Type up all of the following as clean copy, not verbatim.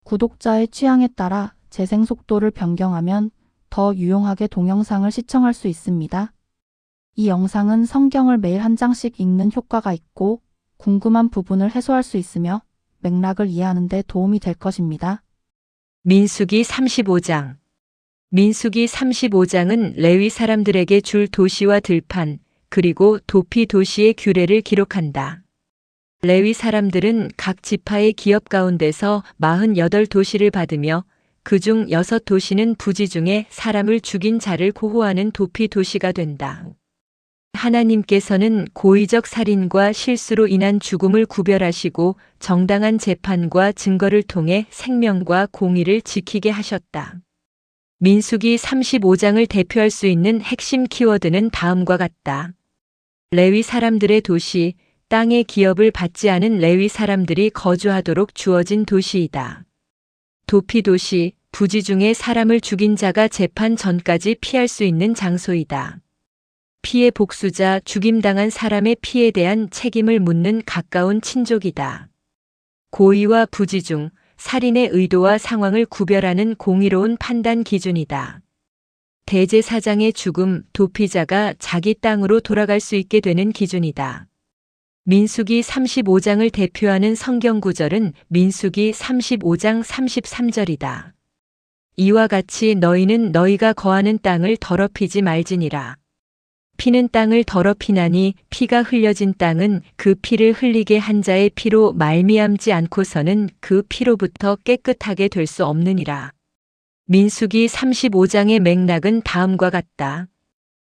구독자의 취향에 따라 재생 속도를 변경하면 더 유용하게 동영상을 시청할 수 있습니다. 이 영상은 성경을 매일 한 장씩 읽는 효과가 있고 궁금한 부분을 해소할 수 있으며 맥락을 이해하는 데 도움이 될 것입니다. 민수기 35장. 민수기 35장은 레위 사람들에게 줄 도시와 들판, 그리고 도피 도시의 규례를 기록한다. 레위 사람들은 각 지파의 기업 가운데서 48도시를 받으며 그중 6도시는 부지 중에 사람을 죽인 자를 고호하는 도피 도시가 된다. 하나님께서는 고의적 살인과 실수로 인한 죽음을 구별하시고 정당한 재판과 증거를 통해 생명과 공의를 지키게 하셨다. 민수기 35장을 대표할 수 있는 핵심 키워드는 다음과 같다. 레위 사람들의 도시, 땅의 기업을 받지 않은 레위 사람들이 거주하도록 주어진 도시이다. 도피 도시, 부지 중에 사람을 죽인 자가 재판 전까지 피할 수 있는 장소이다. 피해 복수자, 죽임당한 사람의 피해에 대한 책임을 묻는 가까운 친족이다. 고의와 부지 중 살인의 의도와 상황을 구별하는 공의로운 판단 기준이다. 대제사장의 죽음, 도피자가 자기 땅으로 돌아갈 수 있게 되는 기준이다. 민수기 35장을 대표하는 성경 구절은 민수기 35장 33절이다. 이와 같이 너희는 너희가 거하는 땅을 더럽히지 말지니라. 피는 땅을 더럽히나니 피가 흘려진 땅은 그 피를 흘리게 한 자의 피로 말미암지 않고서는 그 피로부터 깨끗하게 될 수 없느니라. 민수기 35장의 맥락은 다음과 같다.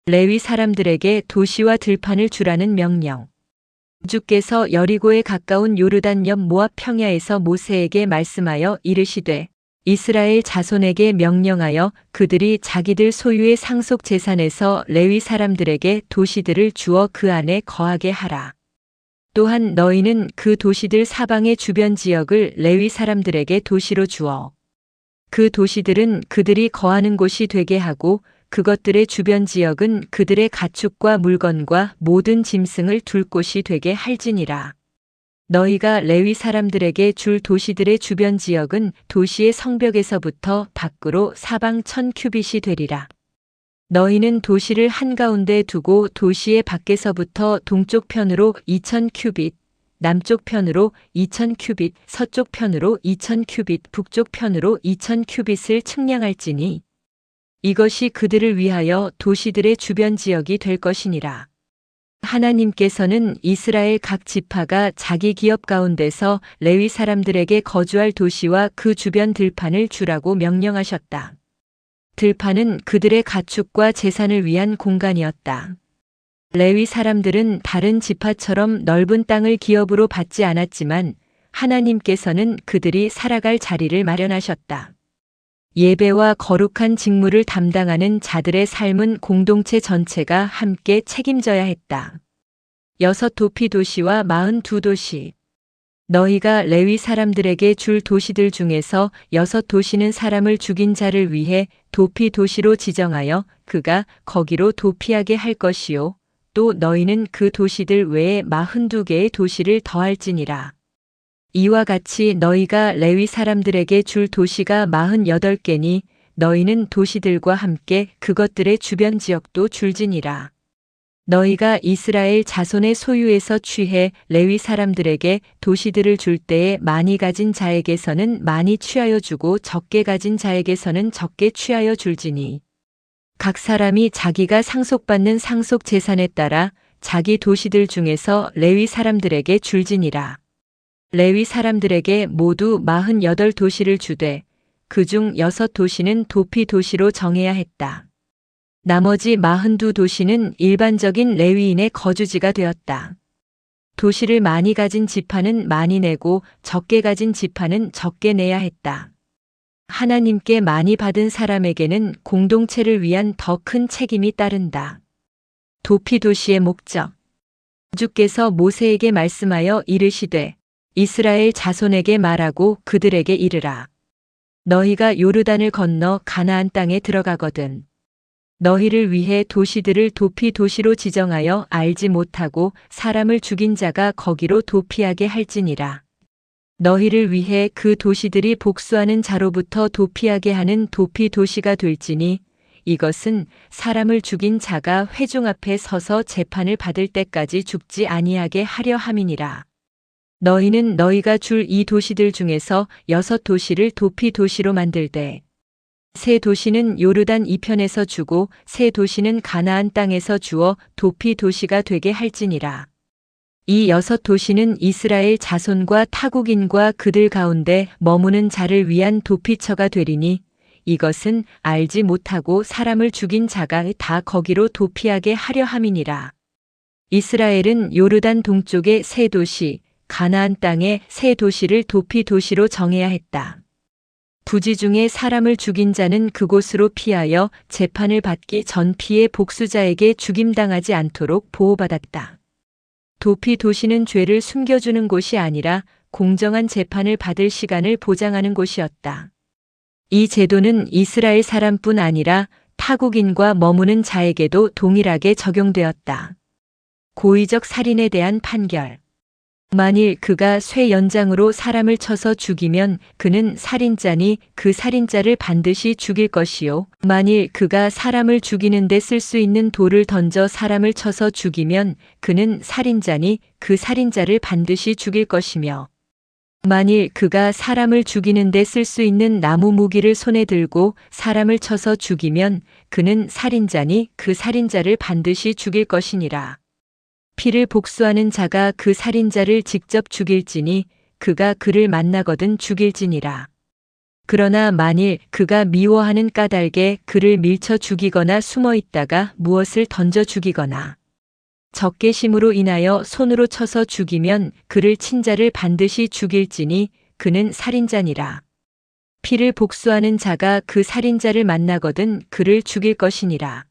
레위 사람들에게 도시와 들판을 주라는 명령. 주께서 여리고에 가까운 요르단 옆 모압 평야에서 모세에게 말씀하여 이르시되 이스라엘 자손에게 명령하여 그들이 자기들 소유의 상속 재산에서 레위 사람들에게 도시들을 주어 그 안에 거하게 하라. 또한 너희는 그 도시들 사방의 주변 지역을 레위 사람들에게 도시로 주어 그 도시들은 그들이 거하는 곳이 되게 하고 그것들의 주변 지역은 그들의 가축과 물건과 모든 짐승을 둘 곳이 되게 할지니라. 너희가 레위 사람들에게 줄 도시들의 주변 지역은 도시의 성벽에서부터 밖으로 사방 1000규빗이 되리라. 너희는 도시를 한가운데 두고 도시의 밖에서부터 동쪽 편으로 2000규빗, 남쪽 편으로 2000규빗, 서쪽 편으로 2000규빗, 북쪽 편으로 2000규빗을 측량할지니 이것이 그들을 위하여 도시들의 주변 지역이 될 것이니라. 하나님께서는 이스라엘 각 지파가 자기 기업 가운데서 레위 사람들에게 거주할 도시와 그 주변 들판을 주라고 명령하셨다. 들판은 그들의 가축과 재산을 위한 공간이었다. 레위 사람들은 다른 지파처럼 넓은 땅을 기업으로 받지 않았지만 하나님께서는 그들이 살아갈 자리를 마련하셨다. 예배와 거룩한 직무를 담당하는 자들의 삶은 공동체 전체가 함께 책임져야 했다. 6 도피 도시와 42도시. 너희가 레위 사람들에게 줄 도시들 중에서 6 도시는 사람을 죽인 자를 위해 도피 도시로 지정하여 그가 거기로 도피하게 할 것이요. 또 너희는 그 도시들 외에 42개의 도시를 더할지니라. 이와 같이 너희가 레위 사람들에게 줄 도시가 48개니 너희는 도시들과 함께 그것들의 주변 지역도 줄지니라. 너희가 이스라엘 자손의 소유에서 취해 레위 사람들에게 도시들을 줄 때에 많이 가진 자에게서는 많이 취하여 주고 적게 가진 자에게서는 적게 취하여 줄지니 각 사람이 자기가 상속받는 상속 재산에 따라 자기 도시들 중에서 레위 사람들에게 줄지니라. 레위 사람들에게 모두 48도시를 주되 그중 6도시는 도피 도시로 정해야 했다. 나머지 42도시는 일반적인 레위인의 거주지가 되었다. 도시를 많이 가진 지파는 많이 내고 적게 가진 지파는 적게 내야 했다. 하나님께 많이 받은 사람에게는 공동체를 위한 더 큰 책임이 따른다. 도피 도시의 목적. 주께서 모세에게 말씀하여 이르시되 이스라엘 자손에게 말하고 그들에게 이르라. 너희가 요르단을 건너 가나안 땅에 들어가거든 너희를 위해 도시들을 도피 도시로 지정하여 알지 못하고 사람을 죽인 자가 거기로 도피하게 할지니라. 너희를 위해 그 도시들이 복수하는 자로부터 도피하게 하는 도피 도시가 될지니 이것은 사람을 죽인 자가 회중 앞에 서서 재판을 받을 때까지 죽지 아니하게 하려 함이니라. 너희는 너희가 줄 이 도시들 중에서 6도시를 도피 도시로 만들되 3도시는 요르단 이편에서 주고 3도시는 가나안 땅에서 주어 도피 도시가 되게 할지니라. 이 6도시는 이스라엘 자손과 타국인과 그들 가운데 머무는 자를 위한 도피처가 되리니 이것은 알지 못하고 사람을 죽인 자가 다 거기로 도피하게 하려 함이니라. 이스라엘은 요르단 동쪽의 3도시, 가나안 땅의 3도시를 도피 도시로 정해야 했다. 부지 중에 사람을 죽인 자는 그곳으로 피하여 재판을 받기 전 피해 복수자에게 죽임당하지 않도록 보호받았다. 도피 도시는 죄를 숨겨주는 곳이 아니라 공정한 재판을 받을 시간을 보장하는 곳이었다. 이 제도는 이스라엘 사람뿐 아니라 타국인과 머무는 자에게도 동일하게 적용되었다. 고의적 살인에 대한 판결. 만일 그가 쇠 연장으로 사람을 쳐서 죽이면 그는 살인자니 그 살인자를 반드시 죽일 것이요. 만일 그가 사람을 죽이는 데 쓸 수 있는 돌을 던져 사람을 쳐서 죽이면 그는 살인자니 그 살인자를 반드시 죽일 것이며 만일 그가 사람을 죽이는 데 쓸 수 있는 나무 무기를 손에 들고 사람을 쳐서 죽이면 그는 살인자니 그 살인자를 반드시 죽일 것이니라. 피를 복수하는 자가 그 살인자를 직접 죽일지니 그가 그를 만나거든 죽일지니라. 그러나 만일 그가 미워하는 까닭에 그를 밀쳐 죽이거나 숨어 있다가 무엇을 던져 죽이거나 적개심으로 인하여 손으로 쳐서 죽이면 그를 친 자를 반드시 죽일지니 그는 살인자니라. 피를 복수하는 자가 그 살인자를 만나거든 그를 죽일 것이니라.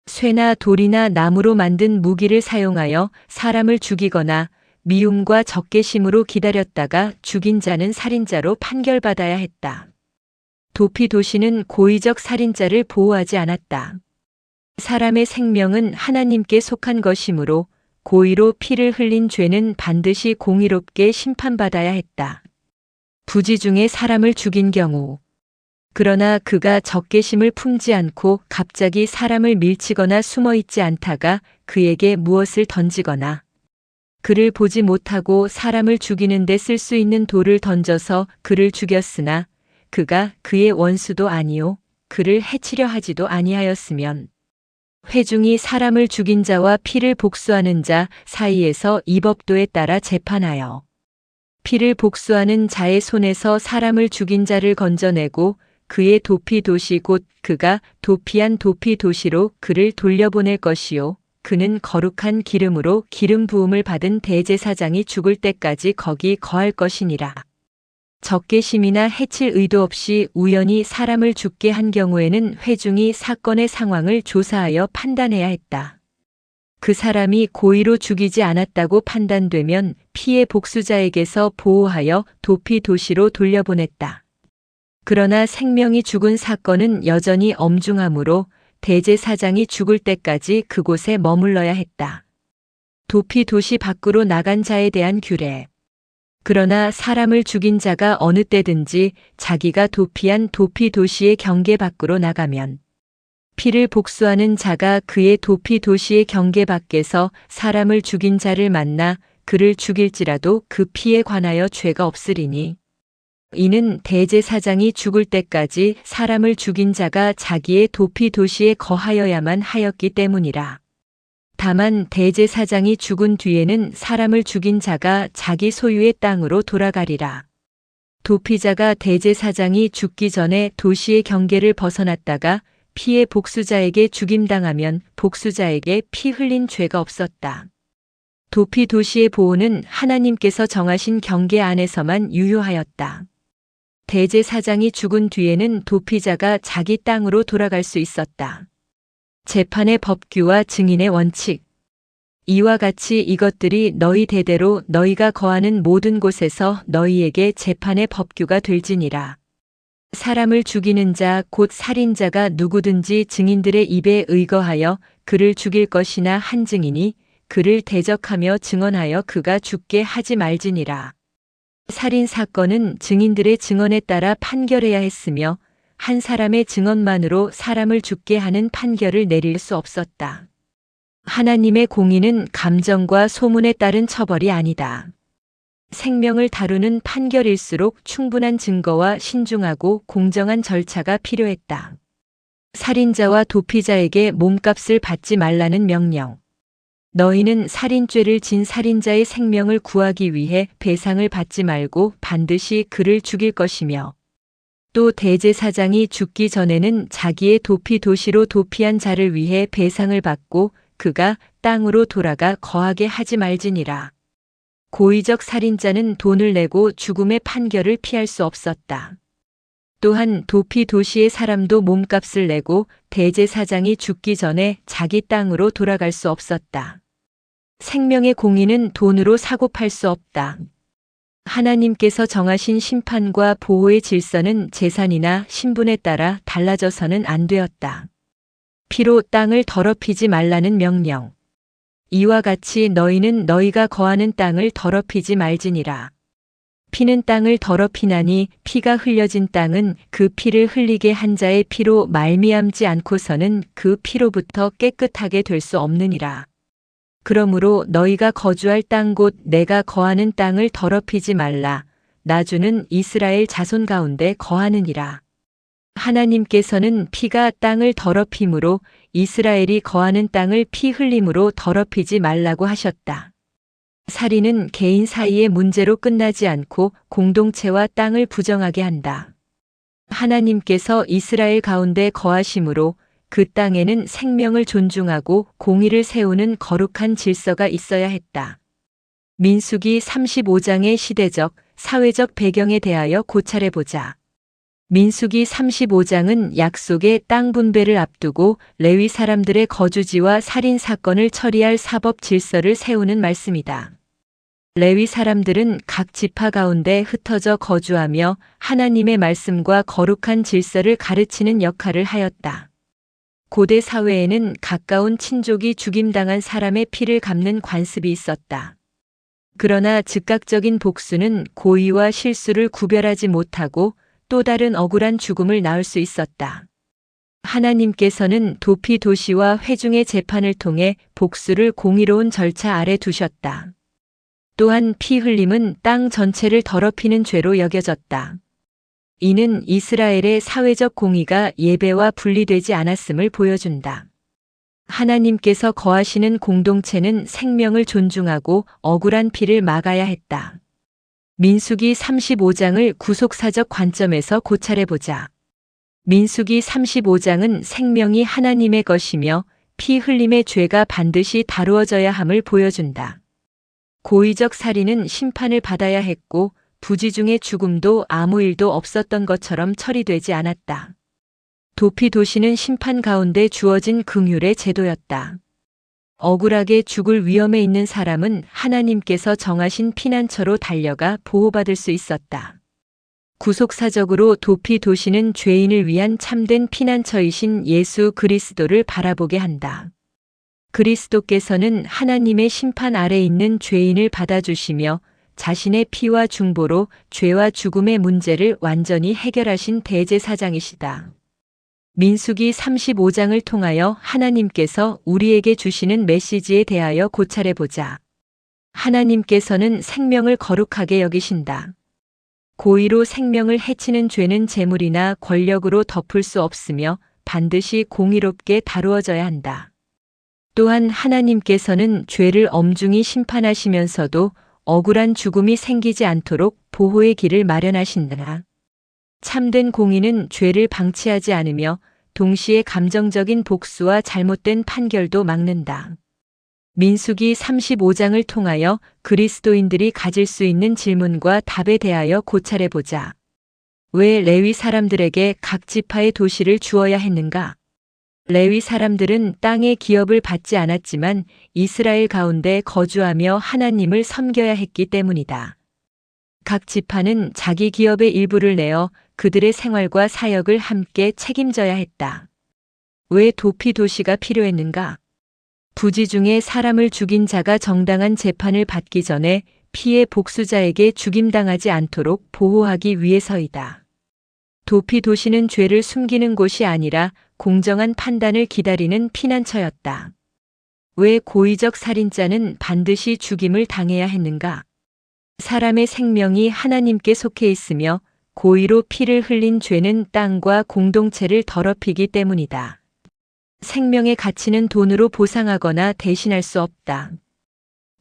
쇠나 돌이나 나무로 만든 무기를 사용하여 사람을 죽이거나 미움과 적개심으로 기다렸다가 죽인 자는 살인자로 판결받아야 했다. 도피 도시는 고의적 살인자를 보호하지 않았다. 사람의 생명은 하나님께 속한 것이므로 고의로 피를 흘린 죄는 반드시 공의롭게 심판받아야 했다. 부지 중에 사람을 죽인 경우 그러나 그가 적개심을 품지 않고 갑자기 사람을 밀치거나 숨어 있지 않다가 그에게 무엇을 던지거나 그를 보지 못하고 사람을 죽이는 데 쓸 수 있는 돌을 던져서 그를 죽였으나 그가 그의 원수도 아니요 그를 해치려 하지도 아니하였으면 회중이 사람을 죽인 자와 피를 복수하는 자 사이에서 이 법도에 따라 재판하여 피를 복수하는 자의 손에서 사람을 죽인 자를 건져내고 그의 도피 도시 곧 그가 도피한 도피 도시로 그를 돌려보낼 것이요. 그는 거룩한 기름으로 기름 부음을 받은 대제사장이 죽을 때까지 거기 거할 것이니라. 적개심이나 해칠 의도 없이 우연히 사람을 죽게 한 경우에는 회중이 사건의 상황을 조사하여 판단해야 했다. 그 사람이 고의로 죽이지 않았다고 판단되면 피해 복수자에게서 보호하여 도피 도시로 돌려보냈다. 그러나 생명이 죽은 사건은 여전히 엄중하므로 대제사장이 죽을 때까지 그곳에 머물러야 했다. 도피 도시 밖으로 나간 자에 대한 규례. 그러나 사람을 죽인 자가 어느 때든지 자기가 도피한 도피 도시의 경계 밖으로 나가면 피를 복수하는 자가 그의 도피 도시의 경계 밖에서 사람을 죽인 자를 만나 그를 죽일지라도 그 피에 관하여 죄가 없으리니 이는 대제사장이 죽을 때까지 사람을 죽인 자가 자기의 도피 도시에 거하여야만 하였기 때문이라. 다만 대제사장이 죽은 뒤에는 사람을 죽인 자가 자기 소유의 땅으로 돌아가리라. 도피자가 대제사장이 죽기 전에 도시의 경계를 벗어났다가 피해 복수자에게 죽임당하면 복수자에게 피 흘린 죄가 없었다. 도피 도시의 보호는 하나님께서 정하신 경계 안에서만 유효하였다. 대제사장이 죽은 뒤에는 도피자가 자기 땅으로 돌아갈 수 있었다. 재판의 법규와 증인의 원칙. 이와 같이 이것들이 너희 대대로 너희가 거하는 모든 곳에서 너희에게 재판의 법규가 될지니라. 사람을 죽이는 자 곧 살인자가 누구든지 증인들의 입에 의거하여 그를 죽일 것이나 한 증인이 그를 대적하며 증언하여 그가 죽게 하지 말지니라. 살인 사건은 증인들의 증언에 따라 판결해야 했으며 한 사람의 증언만으로 사람을 죽게 하는 판결을 내릴 수 없었다. 하나님의 공의는 감정과 소문에 따른 처벌이 아니다. 생명을 다루는 판결일수록 충분한 증거와 신중하고 공정한 절차가 필요했다. 살인자와 도피자에게 몸값을 받지 말라는 명령. 너희는 살인죄를 진 살인자의 생명을 구하기 위해 배상을 받지 말고 반드시 그를 죽일 것이며 또 대제사장이 죽기 전에는 자기의 도피 도시로 도피한 자를 위해 배상을 받고 그가 땅으로 돌아가 거하게 하지 말지니라. 고의적 살인자는 돈을 내고 죽음의 판결을 피할 수 없었다. 또한 도피 도시의 사람도 몸값을 내고 대제사장이 죽기 전에 자기 땅으로 돌아갈 수 없었다. 생명의 공의는 돈으로 사고 팔 수 없다. 하나님께서 정하신 심판과 보호의 질서는 재산이나 신분에 따라 달라져서는 안 되었다. 피로 땅을 더럽히지 말라는 명령. 이와 같이 너희는 너희가 거하는 땅을 더럽히지 말지니라. 피는 땅을 더럽히나니 피가 흘려진 땅은 그 피를 흘리게 한 자의 피로 말미암지 않고서는 그 피로부터 깨끗하게 될 수 없느니라. 그러므로 너희가 거주할 땅 곧 내가 거하는 땅을 더럽히지 말라. 나 주는 이스라엘 자손 가운데 거하느니라. 하나님께서는 피가 땅을 더럽힘으로 이스라엘이 거하는 땅을 피 흘림으로 더럽히지 말라고 하셨다. 살인은 개인 사이의 문제로 끝나지 않고 공동체와 땅을 부정하게 한다. 하나님께서 이스라엘 가운데 거하심으로 그 땅에는 생명을 존중하고 공의를 세우는 거룩한 질서가 있어야 했다. 민수기 35장의 시대적, 사회적 배경에 대하여 고찰해보자. 민수기 35장은 약속의 땅 분배를 앞두고 레위 사람들의 거주지와 살인 사건을 처리할 사법 질서를 세우는 말씀이다. 레위 사람들은 각 지파 가운데 흩어져 거주하며 하나님의 말씀과 거룩한 질서를 가르치는 역할을 하였다. 고대 사회에는 가까운 친족이 죽임당한 사람의 피를 갚는 관습이 있었다. 그러나 즉각적인 복수는 고의와 실수를 구별하지 못하고 또 다른 억울한 죽음을 낳을 수 있었다. 하나님께서는 도피 도시와 회중의 재판을 통해 복수를 공의로운 절차 아래 두셨다. 또한 피 흘림은 땅 전체를 더럽히는 죄로 여겨졌다. 이는 이스라엘의 사회적 공의가 예배와 분리되지 않았음을 보여준다. 하나님께서 거하시는 공동체는 생명을 존중하고 억울한 피를 막아야 했다. 민수기 35장을 구속사적 관점에서 고찰해보자. 민수기 35장은 생명이 하나님의 것이며 피 흘림의 죄가 반드시 다루어져야 함을 보여준다. 고의적 살인은 심판을 받아야 했고 부지 중의 죽음도 아무 일도 없었던 것처럼 처리되지 않았다. 도피 도시는 심판 가운데 주어진 긍휼의 제도였다. 억울하게 죽을 위험에 있는 사람은 하나님께서 정하신 피난처로 달려가 보호받을 수 있었다. 구속사적으로 도피 도시는 죄인을 위한 참된 피난처이신 예수 그리스도를 바라보게 한다. 그리스도께서는 하나님의 심판 아래 있는 죄인을 받아주시며 자신의 피와 중보로 죄와 죽음의 문제를 완전히 해결하신 대제사장이시다. 민수기 35장을 통하여 하나님께서 우리에게 주시는 메시지에 대하여 고찰해보자. 하나님께서는 생명을 거룩하게 여기신다. 고의로 생명을 해치는 죄는 재물이나 권력으로 덮을 수 없으며 반드시 공의롭게 다루어져야 한다. 또한 하나님께서는 죄를 엄중히 심판하시면서도 억울한 죽음이 생기지 않도록 보호의 길을 마련하신다. 참된 공의는 죄를 방치하지 않으며 동시에 감정적인 복수와 잘못된 판결도 막는다. 민수기 35장을 통하여 그리스도인들이 가질 수 있는 질문과 답에 대하여 고찰해보자. 왜 레위 사람들에게 각 지파의 도시를 주어야 했는가? 레위 사람들은 땅의 기업을 받지 않았지만 이스라엘 가운데 거주하며 하나님을 섬겨야 했기 때문이다. 각 지파는 자기 기업의 일부를 내어 그들의 생활과 사역을 함께 책임져야 했다. 왜 도피 도시가 필요했는가? 부지 중에 사람을 죽인 자가 정당한 재판을 받기 전에 피해 복수자에게 죽임당하지 않도록 보호하기 위해서이다. 도피 도시는 죄를 숨기는 곳이 아니라 공정한 판단을 기다리는 피난처였다. 왜 고의적 살인자는 반드시 죽임을 당해야 했는가? 사람의 생명이 하나님께 속해 있으며 고의로 피를 흘린 죄는 땅과 공동체를 더럽히기 때문이다. 생명의 가치는 돈으로 보상하거나 대신할 수 없다.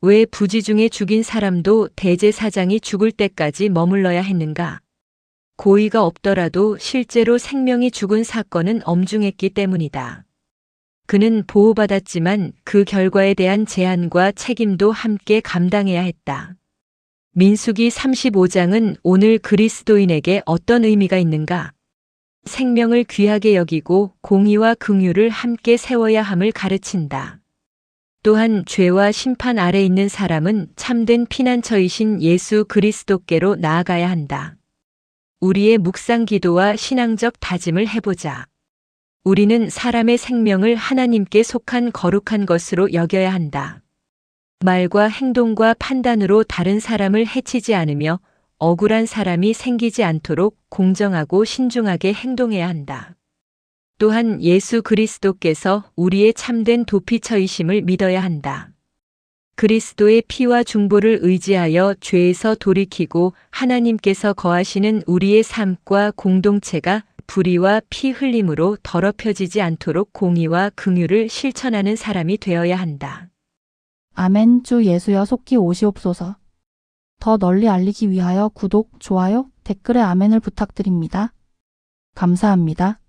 왜 부지 중에 죽인 사람도 대제사장이 죽을 때까지 머물러야 했는가? 고의가 없더라도 실제로 생명이 죽은 사건은 엄중했기 때문이다. 그는 보호받았지만 그 결과에 대한 제한과 책임도 함께 감당해야 했다. 민수기 35장은 오늘 그리스도인에게 어떤 의미가 있는가? 생명을 귀하게 여기고 공의와 긍휼을 함께 세워야 함을 가르친다. 또한 죄와 심판 아래 있는 사람은 참된 피난처이신 예수 그리스도께로 나아가야 한다. 우리의 묵상 기도와 신앙적 다짐을 해보자. 우리는 사람의 생명을 하나님께 속한 거룩한 것으로 여겨야 한다. 말과 행동과 판단으로 다른 사람을 해치지 않으며 억울한 사람이 생기지 않도록 공정하고 신중하게 행동해야 한다. 또한 예수 그리스도께서 우리의 참된 도피처이심을 믿어야 한다. 그리스도의 피와 중보를 의지하여 죄에서 돌이키고 하나님께서 거하시는 우리의 삶과 공동체가 불의와 피 흘림으로 더럽혀지지 않도록 공의와 긍휼을 실천하는 사람이 되어야 한다. 아멘. 주 예수여 속히 오시옵소서. 더 널리 알리기 위하여 구독, 좋아요, 댓글에 아멘을 부탁드립니다. 감사합니다.